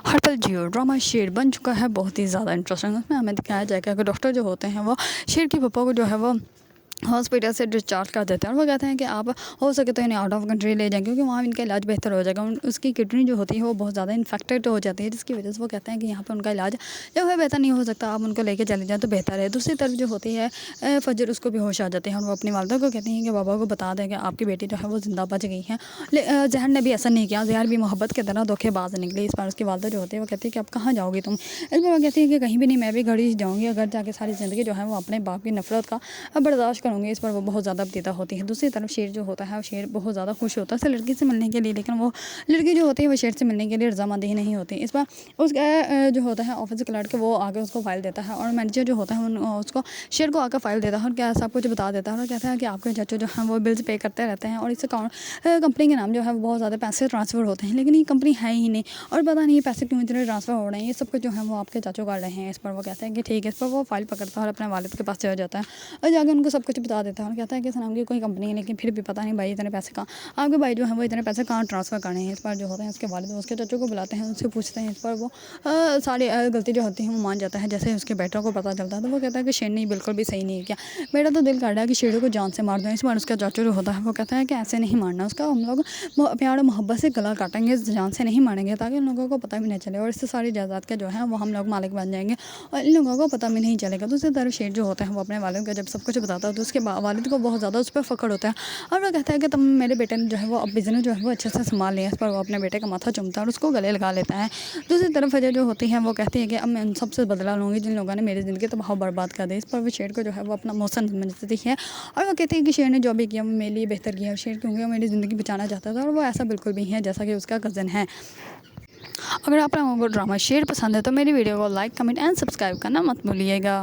हर पल जियो ड्रामा शेर बन चुका है बहुत ही ज़्यादा इंटरेस्टिंग। उसमें हमें दिखाया जाएगा कि डॉक्टर जो होते हैं वो शेर के पापा को जो है वो हॉस्पिटल से डिस्चार्ज कर देते हैं और वो कहते हैं कि आप हो सके तो इन्हें आउट ऑफ कंट्री ले जाएं क्योंकि वहाँ इनका इलाज बेहतर हो जाएगा। उसकी किडनी जो होती है वो बहुत ज़्यादा इन्फेक्टेड हो जाती है, जिसकी वजह से वो कहते हैं कि यहाँ पर उनका इलाज जो है बेहतर नहीं हो सकता, आप उनको लेके चले जाएं तो बेहतर है। दूसरी तरफ जो होती है फजर, उसको भी होश आ जाते हैं और वो अपनी वालदा को कहती हैं कि बाबा को बता दें कि आपकी बेटी जो है वो ज़िंदा बच गई है। जहर ने भी ऐसा नहीं किया, जहर भी मोहब्बत की तरह धोखेबाज निकली। इस बार उसकी वालदा जो होती है वो कहती है कि अब कहाँ जाओगी तुम। इस बार वो कहती है कि कहीं भी नहीं, मैं भी घर ही जाऊँगी, अगर जाके सारी ज़िंदगी जो है वो अपने बाप की नफरत का बर्दाश्त करूँगी। इस पर वो बहुत ज़्यादा पतीता होती है। दूसरी तरफ शेर जो होता है वो शेर बहुत ज़्यादा खुश होता है उस लड़की से मिलने के लिए, लेकिन वो लड़की जो होती है वो शेर से मिलने के लिए रजामंदी नहीं होती। इस बार उसका जो होता है ऑफिस का लड़के वो आगे उसको फाइल देता है और मैनेजर जो होता है उसको शेर को आकर फाइल देता है और क्या सब कुछ बता देता है और कहता है कि आपके चाचू जो है वो बिल्स पे करते रहते हैं और इस कंपनी के नाम जो है वो बहुत ज़्यादा पैसे ट्रांसफ़र होते हैं, लेकिन ये कंपनी है ही नहीं और पता नहीं पैसे क्यों इतने ट्रांसफ़र हो रहे हैं, ये सब कुछ जो है वो आपके चाचू कर रहे हैं। इस पर वो कहते हैं कि ठीक है। इस पर वो फाइल पकड़ता है और अपने वालिद के पास चला जाता है और जाकर उनको सब कुछ बता देता है और कहता है कि इस नाम की कोई कंपनी है, लेकिन फिर भी पता नहीं भाई इतने पैसे कहाँ, आपके भाई जो है वो इतने पैसे कहाँ ट्रांसफ़र करने हैं। इस पर जो होते हैं उसके वालिद उसके चाचू को बुलाते हैं, उनसे पूछते हैं। इस पर वो सारी गलती जो होती है वो मान जाता है। जैसे उसके बेटों को पता चलता है तो वो कहता है कि शेर ने बिल्कुल भी सही नहीं किया, मेरा तो दिल कर रहा है कि शेरों को जान से मार दूँ। इस बार उसका चाचू जो होता है वो कहता है कि ऐसे नहीं मारना, उसका हम लोग प्यार और मोहब्बत से गला काटेंगे, जान से नहीं मारेंगे, ताकि उन लोगों को पता भी नहीं चले और इससे सारी जायदाद के जो है वो हम लोग मालिक बन जाएंगे और इन लोगों को पता भी नहीं चलेगा। दूसरी तरफ शेर जो होता है वो अपने वालिद को जब सब कुछ बताता है तो उसके वालिद को बहुत ज़्यादा उस पर फ़ख्र होता है और वो कहता है कि तुम मेरे बेटे ने जो है वो अब बिज़नेस जो है वो अच्छे से संभाल लिया। इस पर वो अपने बेटे का माथा चूमता है और उसको गले लगा लेता है। दूसरी तरफ फजर जो होती है वो कहती है कि अब मैं उन सबसे बदला लूँगी जिन लोगों ने मेरी ज़िंदगी तबाह बर्बाद कर दी। इस पर वो शेर को जो है वो अपना मौसम समझती है और वो कहती है कि शेर ने जो भी किया वो मेरे लिए बेहतर किया और शेर क्योंकि वो मेरी ज़िंदगी बचाना चाहता था और वो ऐसा बिल्कुल भी है जैसा कि उसका कज़न है। अगर आप लोगों को ड्रामा शेर पसंद है तो मेरी वीडियो को लाइक, कमेंट एंड सब्सक्राइब करना मत भूलिएगा।